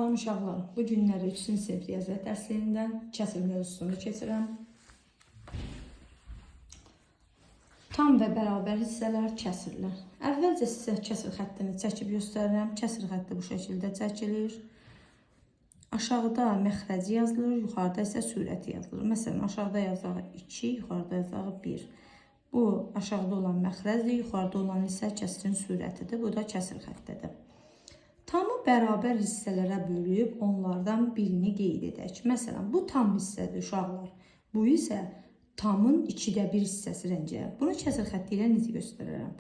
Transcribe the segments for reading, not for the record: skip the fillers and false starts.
Salam uşaqlar, bu günləri 3-cü sinif riyaziyyat dərsliyindən kəsr mövzusunu keçirəm. Tam və bərabər hissələr, kəsrlər. Əvvəlcə sizə kəsr xəttini çəkib göstərirəm. Kəsr xətti bu şəkildə çəkilir. Aşağıda məxrəci yazılır, yuxarıda isə sürəti yazılır. Məsələn, aşağıda yazağı 2, yuxarıda yazağı 1. Bu aşağıda olan məxrəcdir, yuxarıda olan isə kəsrin sürətidir. Bu da kəsr xəttidir. Tamı bərabər hissələrə bölüb onlardan birini qeyd edək. Məsələn, bu tam hissədir uşaqlar. Bu isə tamın 2də 1 hissəsi rənglərim. Bunu kəsr xətti ilə necə göstərərəm?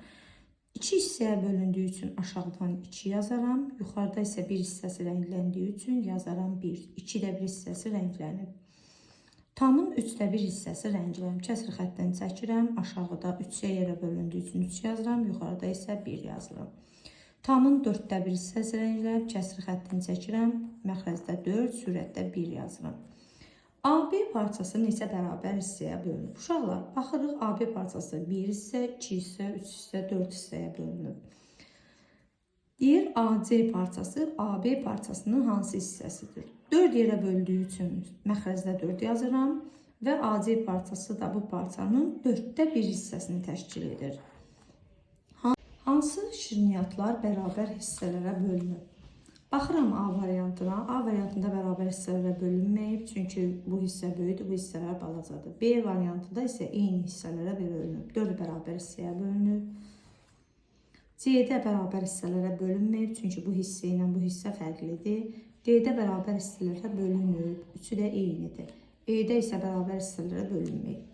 2 hissəyə bölündüyü üçün aşağıdan 2 yazaram. Yuxarıda isə 1 hissəsi rəngləndiyi üçün yazaram 1. 2də 1 hissəsi rənglənib. Tamın 3də 1 hissəsi rənglərim. Kəsr xəttini çəkirəm. Aşağıda 3-yə yerə bölündüyü üçün 3 yazıram. Yuxarıda isə 1 yazıram. Tamın 4də 1 hissəsi rəngləyib, kəsr xəttini çəkirəm, məxrəcdə 4, sürətdə 1 yazıram. AB parçası neçə bərabər hissəyə bölünüb? Uşaqlar, baxırıq AB parçası 1 hissə, 2 hissə, 3 hissə, 4 hissəyə bölünüb. Deyir, AC parçası AB parçasının hansı hissəsidir? 4 yerə böldüyü üçün məxrəcdə 4 yazıram və AC parçası da bu parçanın 4də 1 hissəsini təşkil edir. Hansı şirniyyatlar bərabər hissələrə bölünür? Baxıram A variantına. A variantında bərabər hissələrə bölünməyib, çünki bu hissə böyükdür, bu hissələr balacadır. B variantında isə eyni hissələrə bölünüb. 4 bərabər hissəyə bölünüb. C-də bərabər hissələrə bölünməyib, çünki bu hissə ilə bu hissə fərqlidir. D-də bərabər hissələrə bölünüb, üçü də eynidir. E-də isə bərabər hissələrə bölünməyib.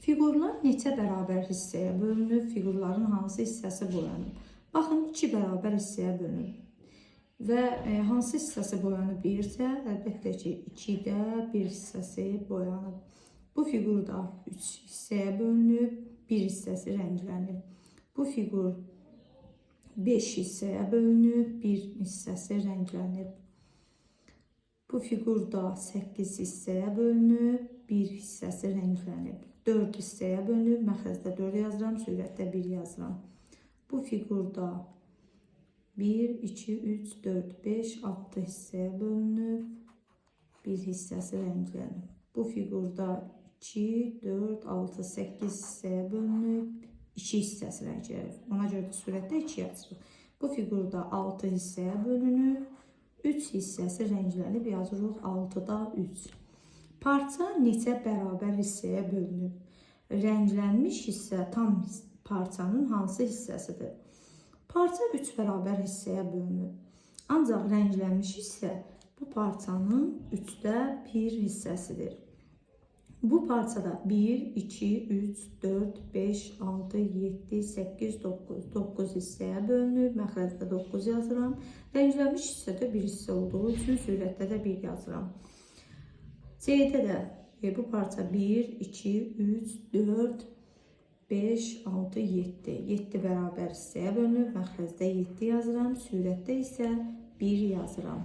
Fiqurlar neçə bərabər hissəyə bölünüb, fiqurların hansı hissəsi boyanıb? Baxın, 2 bərabər hissəyə bölünüb. Və hansı hissəsi boyanıb deyirsə, əlbəttə ki, 2də 1 hissəsi boyanıb. Bu fiqur da 3 hissəyə bölünüb, 1 hissəsi rənglənib. Bu fiqur 5 hissəyə bölünüb, 1 hissəsi rənglənib. Bu fiqur da 8 hissəyə bölünüb, 1 hissəsi rənglənib. 4 hissəyə bölünüb, məxrəcdə 4 yazıram, sürətdə 1 yazıram. Bu fiqurda 1, 2, 3, 4, 5, 6 hissəyə bölünüb, 1 hissəsi rənglənib. Bu fiqurda 2, 4, 6, 8 hissəyə bölünüb, 2 hissəsi rənglənib. Ona görə də sürətdə 2 yazırıq. Bu fiqurda 6 hissəyə bölünüb, 3 hissəsi rənglənib, yazırıq 6-da 3. Parça neçə bərabər hissəyə bölünüb? Rənglənmiş hissə tam parçanın hansı hissəsidir? Parça 3 bərabər hissəyə bölünüb. Ancaq rənglənmiş hissə bu parçanın 3də 1 hissəsidir. Bu parçada 1, 2, 3, 4, 5, 6, 7, 8, 9 hissəyə bölünüb. Məxrəcdə 9 yazıram. Rənglənmiş hissədə 1 hissə olduğu üçün sürətdə də 1 yazıram. C-də də bu parça 1, 2, 3, 4, 5, 6, 7. 7 bərabər hissəyə bölünüb. Məxrəcdə 7 yazıram. Sürətdə isə 1 yazıram.